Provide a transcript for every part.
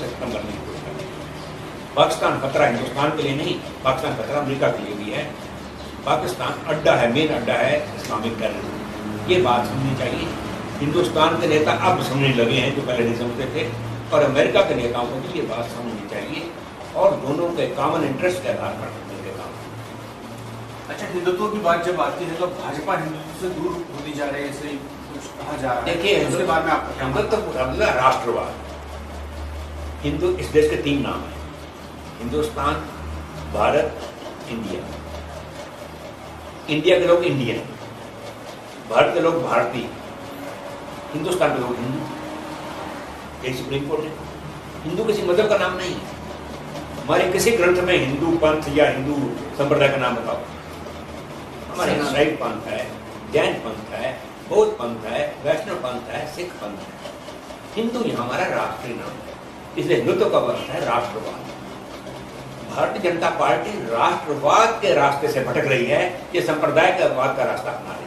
से खत्म करने की कोशिश करते हैं। पाकिस्तान खतरा हिंदुस्तान के लिए नहीं, पाकिस्तान खतरा अमेरिका के लिए भी है। पाकिस्तान अड्डा है, मेन अड्डा है इस्लामिक टेररिज्म। ये बात समझनी चाहिए। हिंदुस्तान के नेता अब समझने लगे हैं जो पहले नहीं समझते थे, और अमेरिका के नेताओं को भी ये बात समझनी चाहिए, और दोनों के कॉमन इंटरेस्ट के आधार पर मिलकर काम। अच्छा, हिंदुत्व की बात जब आती है तो भाजपा हिंदुत्व से दूर होती जा रही है, ऐसे कुछ कहा जा रहा है। देखिए, उसके बारे में आपका हिंदुत्व राष्ट्रवाद, हिंदू इस देश के 3 नाम हैं, हिंदुस्तान, भारत, इंडिया। इंडिया के लोग इंडियन, भारत के लोग भारतीय, हिंदुस्तान के लोग हिंदू। एक सुप्रीम कोर्ट है। हिंदू किसी मजहब का नाम नहीं है। हमारे किसी ग्रंथ में हिंदू पंथ या हिंदू संप्रदाय का नाम बताओ। हमारे यहाँ शैव पंथ है, जैन पंथ है, बौद्ध पंथ है, वैष्णव पंथ है, सिख पंथ है। हिंदू यहाँ हमारा राष्ट्रीय नाम है, इसलिए हिंदुत्व का अर्थ है राष्ट्रवाद। भारतीय जनता पार्टी राष्ट्रवाद के रास्ते से भटक रही है, ये संप्रदायवाद का रास्ता अपना रही है।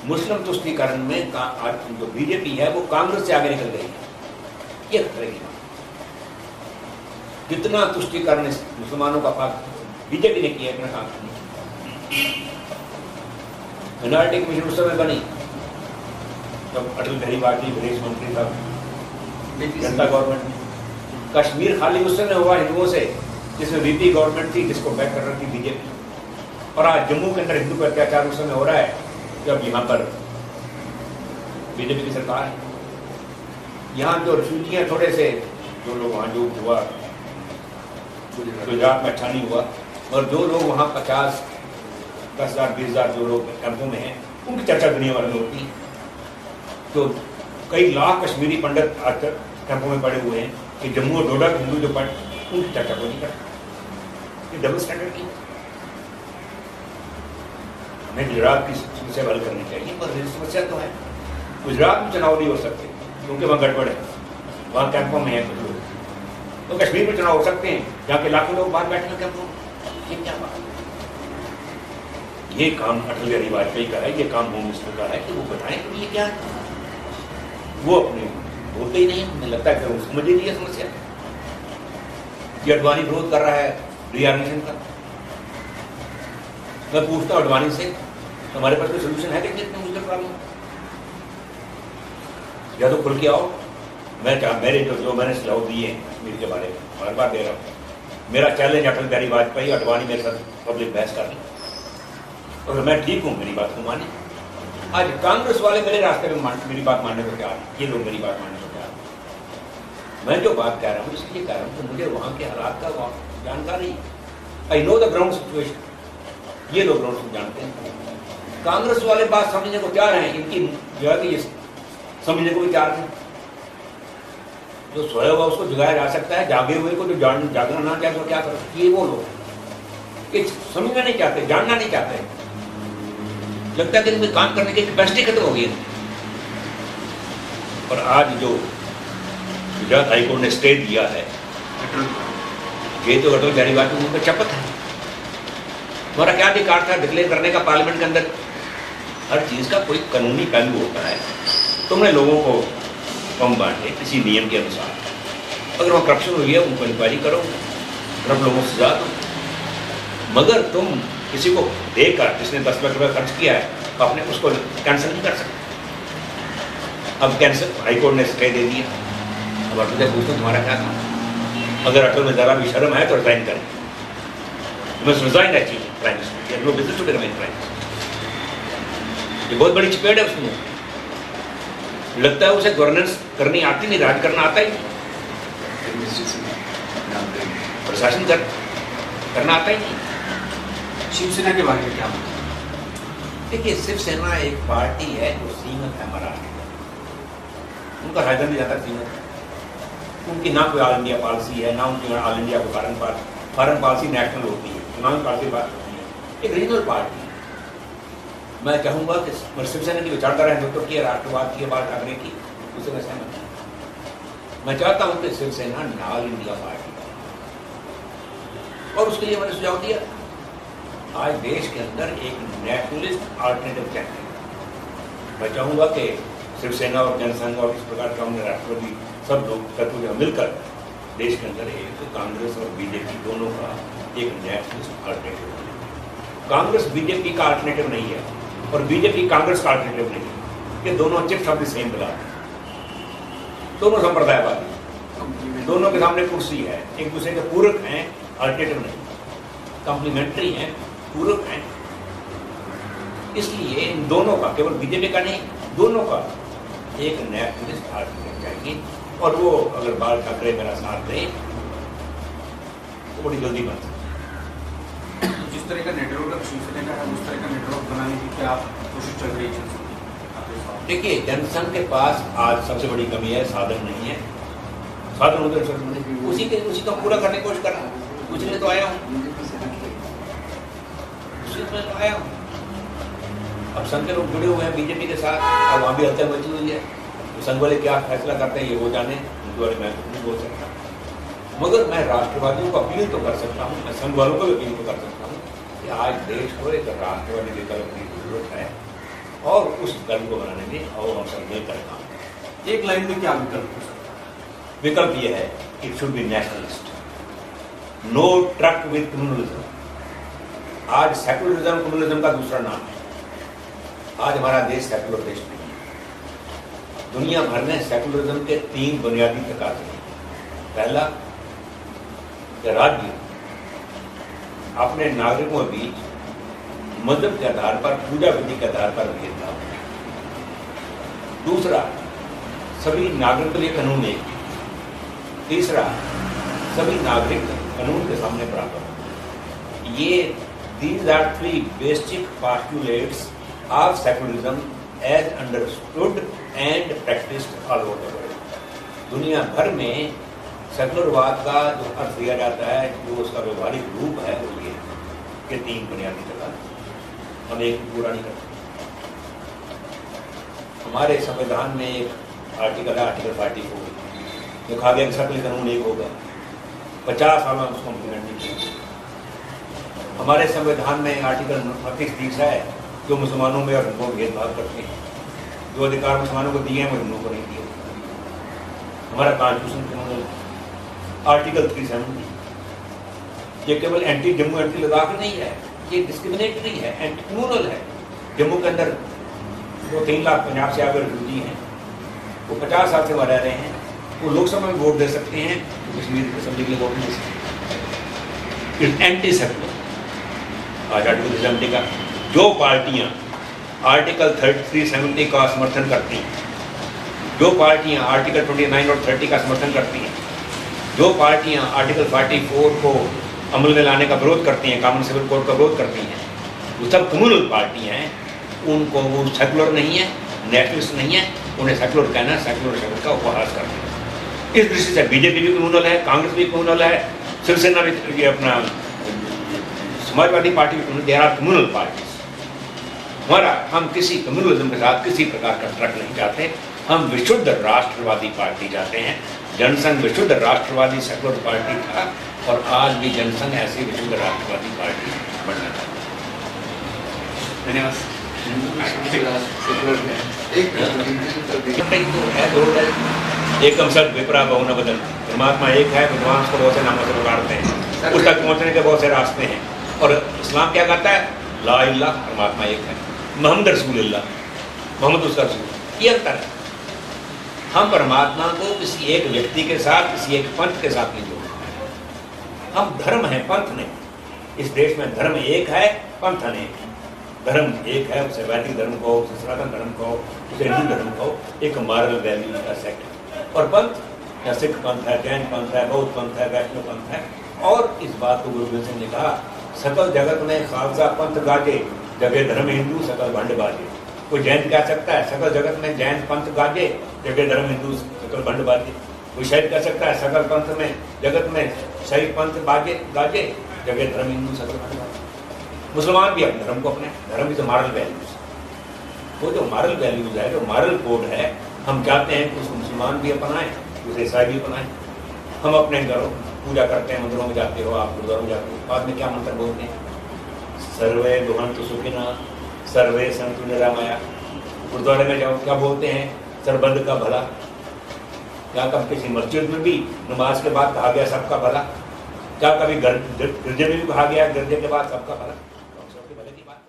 मुस्लिम तुष्टीकरण में जो बीजेपी है वो कांग्रेस से आगे निकल गई है। ये खतरे की बात। कितना तुष्टीकरण मुसलमानों का पाक बीजेपी ने किया, इतना काम नहीं। मिनॉरिटी कमीशन उस समय बनी जब अटल बिहारी वाजपेयी विदेश मंत्री था, जनता गवर्नमेंट में। कश्मीर खाली उस समय हुआ हिंदुओं से जिसमें वीपी गवर्नमेंट थी, जिसको बैक कर रही थी बीजेपी। और आज जम्मू के अंदर हिंदू पर अत्याचार उस समय हो रहा है जब यहाँ पर बीजेपी की सरकार है। यहाँ जो रिफ्यूजी हैं थोड़े से, जो लोग वहाँ जो हुआ गुजरात में अच्छा नहीं हुआ, और जो लोग वहाँ 50, 10,000, 20,000 जो लोग कैंपों में हैं, उनकी चर्चा दुनिया भर में होती है। तो कई लाख कश्मीरी पंडित आज तक कैंपों में पड़े हुए हैं कि जम्मू और डोडा हिंदू जो पढ़, उनकी चर्चा को नहीं करते। ये डबल स्टैंडर्ड की हमें गुजरात की समस्या हल करनी चाहिए, पर समस्या तो है गुजरात में चुनाव नहीं हो सकते क्योंकि वहाँ गड़बड़ है, वहाँ कैंपों में है कुछ लोग। तो कश्मीर में चुनाव हो सकते हैं जहाँ के लाखों लोग बाहर बैठे हैं कैंपों में। ये क्या बात है? ये काम अटल बिहारी वाजपेयी का है, ये काम होम मिनिस्टर का है कि वो बताएं कि ये क्या है। वो अपने बोलते ही नहीं, मुझे लगता है कि वो समझ ही नहीं है समस्या। ये अडवाणी विरोध कर रहा है रीऑर्गेनाइजेशन का। मैं पूछता हूँ अडवाणी से, हमारे पास कोई सोल्यूशन है कि इतने मुश्किल प्रॉब्लम? या तो खुल के आओ। मेरे जो मैंने सुझाव दिए हैं कश्मीर के बारे में बार बार दे रहा हूँ। मेरा चैलेंज अटल बिहारी वाजपेयी, अडवाणी मेरे साथ पब्लिक बहस कर रही, और मैं ठीक हूँ, मेरी बात को माने। आज कांग्रेस वाले मेरे रास्ते में मेरी बात मानने को तैयार, ये लोग मेरी बात मानने को तैयार। मैं जो बात कह रहा हूँ इसलिए कह रहा हूँ कि मुझे वहाँ के हालात का जानकारी, I know the ground situation. ये लोग ग्राउंड जानते हैं। कांग्रेस वाले बात समझने को तैयार हैं, इनकी जो है कि समझने को भी तैयार है। जो सोया हुआ उसको जगाया जा सकता है, जागे हुए को जो जागना ना चाहे तो क्या कर, ये वो लोग ये समझना नहीं चाहते, जानना नहीं चाहते। लगता है कि इनमें काम करने की कैपेसिटी खत्म हो गई। और आज जो गुजरात हाईकोर्ट ने स्टे दिया है, ये तो अटल बिहारी वाजपेयी उनका शपथ है। हमारा क्या अधिकार था डिक्लेयर करने का पार्लियामेंट के अंदर? हर चीज का कोई कानूनी पहलू होता है। तुमने लोगों को कम बांटे किसी नियम के अनुसार, अगर वहाँ करप्शन हुई है उनको इंक्वायरी करो, करप्ट लोगों को सजा दो। मगर तुम किसी को देकर जिसने 10 लाख रुपये खर्च किया है, आपने उसको कैंसिल नहीं कर सकते। अब कैंसिल हाईकोर्ट ने स्टे दे दिया। अब अटल से पूछते तुम्हारा क्या था? अगर अटल में जरा भी शर्म है तो रिजाइन करें। रिजाइन है prime minister, business to prime minister. ये बहुत बड़ी चपेट है उसमें। लगता है उसे गवर्नेंस करनी आती नहीं, राज करना आता ही नहीं, प्रशासन करना आता ही नहीं। शिवसेना के बारे में क्या? देखिए, शिवसेना एक पार्टी है जो सीमित है महाराष्ट्र में, उनका राजधानी भी ज़्यादा सीमित है। उनकी ना कोई ऑल इंडिया पॉलिसी है, ना उनकी ऑल इंडिया को फॉरेन पॉलिसी नेशनल होती है, चुनावी पॉलिसी बात होती है। एक रीजनल पार्टी। मैं चाहूँगा कि शिवसेना की विचारधारा हिंदुत्व की, राष्ट्रवाद की बात करने की, उसे मैं सहमत हूँ। मैं चाहता हूँ कि शिवसेना ऑल इंडिया पार्टी, और उसके लिए मैंने सुझाव दिया। आज देश के अंदर एक नेशनलिस्ट अल्टरनेटिव चाहिए। मैं चाहूँगा कि शिवसेना और जनसंघ और इस प्रकार का राष्ट्रवादी सब लोग तत्व मिलकर देश के अंदर एक कांग्रेस और बीजेपी दोनों का एक नेशनलिस्ट अल्टरनेटिव है। कांग्रेस बीजेपी का अल्टरनेटिव नहीं है और बीजेपी कांग्रेस का अल्टरनेटिव नहीं है। ये दोनों chips of the same block, दोनों संप्रदायवादी, दोनों के सामने कुर्सी है, एक दूसरे के पूरक हैं, अल्टरनेटिव नहीं, कॉम्प्लीमेंट्री हैं, पूरक हैं। इसलिए इन दोनों का, केवल बीजेपी का नहीं, दोनों का एक नेशनलिस्ट अल्टरनेटिव चाहिए। और वो अगर बाल ठाकरे मेरा साथ दें तो बड़ी जल्दी बन सकती है। जिस तरह का नेटवर्क शिवसेना का है उस तरह का नेटवर्क बनाने की क्या कोशिश चल रही है? देखिए, जनसंघ के पास आज सबसे बड़ी कमी है साधन नहीं है। साधन उधर उसी को पूरा करने की कोशिश कर रहा हूँ। कुछ नहीं तो आया हूँ, उसी में तो आया हूँ। अब संघ के लोग जुड़े हुए हैं बीजेपी के साथ, अब वहाँ भी हत्या मची हुई है। संघ वाले क्या फैसला करते हैं ये वो जाने, उनके बारे में मैं नहीं बोल सकता। मगर मैं राष्ट्रवादियों को अपील तो कर सकता हूँ, मैं संघ वालों को भी अपील तो कर सकता हूँ कि आज देश को एक राष्ट्रवादी विकल्प की जरूरत है और उस विकल्प को बनाने में और हम सब मिलकर काम करें। एक लाइन में क्या विकल्प हो सकता है? विकल्प ये है, it should be nationalist, no truck with communalism. आज सेकुलरिज्म कम्युनलिज्म का दूसरा नाम है। आज हमारा देश सेकुलर देश नहीं है। दुनिया भर में सेकुलरिज्म के 3 बुनियादी तकाजे हैं। पहला, कि राज्य अपने नागरिकों के बीच मजहब के आधार पर, पूजा विधि के आधार पर भेदभाव है। दूसरा, सभी नागरिकों के लिए कानून एक। तीसरा, सभी नागरिक कानून के सामने बराबर। ये these are 3 basic postulates of secularism as understood and practiced all over the world। दुनिया भर में सेकुलरवाद का जो अर्थ दिया जाता है, जो उसका व्यवहारिक रूप है, वो ये के 3 बुनियादी तकाजे हम एक पूरा नहीं करते। हमारे संविधान में एक आर्टिकल है, आर्टिकल 44, जो कहा गया कि सकल कानून एक होगा। 50 साल में उसको इम्प्लीमेंट नहीं किया। हमारे संविधान में आर्टिकल 38 है जो मुसलमानों में और हिंदुओं को भेदभाव करते हैं। जो अधिकार मुसलमानों को दिए हैं वो हिंदुओं को नहीं दिए। हमारा कॉन्स्टिट्यूशन कानून आर्टिकल 370, ये केवल एंटी जम्मू एंटी लद्दाख नहीं है, ये डिस्क्रिमिनेटरी है, एंटी कम्युनल है। जम्मू के अंदर वो 3 लाख पंजाब से आगे रिफ्यूजी हैं, वो 50 साल से वहाँ रह रहे हैं, वो लोकसभा में वोट दे सकते हैं, तो कश्मीर असेंबली के लिए वोट नहीं दे सकते। एंटी सेकुलर आज आर्टिकल 370 का जो पार्टियां आर्टिकल 370 का समर्थन करती हैं, जो पार्टियां आर्टिकल 29 और 30 का समर्थन करती हैं, जो पार्टियां आर्टिकल 44 को अमल में लाने का विरोध करती हैं, कॉमन सिविल कोड का विरोध करती हैं, वो सब कम्युनल पार्टियां हैं। उनको वो सेकुलर नहीं है, नेशनलिस्ट नहीं है, उन्हें सेकुलर कहना, सेकुलर शब्द का उपहास करना है। इस दृष्टि से बीजेपी भी कम्युनल है, कांग्रेस भी कम्युनल है, शिवसेना भी, ये अपना समाजवादी पार्टी भी communal, they are communal party. हमारा, हम किसी कम्युनलिज्म के साथ किसी प्रकार का ट्रक नहीं चाहते। हम विशुद्ध राष्ट्रवादी पार्टी चाहते हैं। जनसंघ विशुद्ध राष्ट्रवादी सेकुलर पार्टी था और आज भी जनसंघ ऐसी विशुद्ध राष्ट्रवादी पार्टी बनना चाहता है। धन्यवाद। एक हम सब विपरा बहुना बदल, परमात्मा एक है, विद्वान को बहुत से नामों से पुकारते हैं, उस तक पहुँचने के बहुत से रास्ते हैं। और इस्लाम क्या कहता है? ला इल्लाह, परमात्मा एक है, मोहम्मद रसूलुल्लाह, मोहम्मद उसका रसूल। ये अंतर है। हम परमात्मा को किसी एक व्यक्ति के साथ, किसी एक पंथ के साथ नहीं जोड़ते। हम धर्म हैं, पंथ नहीं। इस देश में धर्म एक है, पंथ अनेक है। धर्म एक है, उसे वैदिक धर्म को, उसे सनातन धर्म को, उसे हिंदू धर्म को, एक मॉरल वैल्यू का सेट है। और पंथ, या सिख पंथ है, जैन पंथ है, बौद्ध पंथ है, वैष्णव पंथ है। और इस बात को गुरु गोबिंद सिंह ने कहा, सकल जगत में खालसा पंथ गाजे, जगह धर्म हिंदू सकल भंड बाजे। कोई जैन कह सकता है सकल जगत में जैन पंथ गाजे, जगह धर्म हिंदू सकल भंड बाजे। कोई शायद कह सकता है सकल पंथ में जगत में सही पंथ बाजे गाजे, जगह धर्म हिंदू सकल भंड बाजे। मुसलमान भी अपने धर्म को अपने, धर्म इज मॉरल वैल्यूज। वो जो मॉरल वैल्यूज है, जो मॉरल कोड है, हम चाहते हैं कि उसको मुसलमान भी अपनाएं, उसे ईसाई भी अपनाएं। हम अपने घरों पूजा करते हैं, मंदिरों में जाते हो, आप गुरुद्वारों में जाते हो, बाद में क्या मंत्र बोलते हैं? सर्वे भवन्तु सुखिनः, सर्वे सन्तु निरामया। गुरुद्वारे में जाओ, क्या बोलते हैं? सरबंद का भला। क्या कब किसी मस्जिद में भी नमाज के बाद कहा गया सबका भला? क्या कभी गिरजे में भी कहा गया गिरजे के बाद सबका भला? हम सबके भले की बात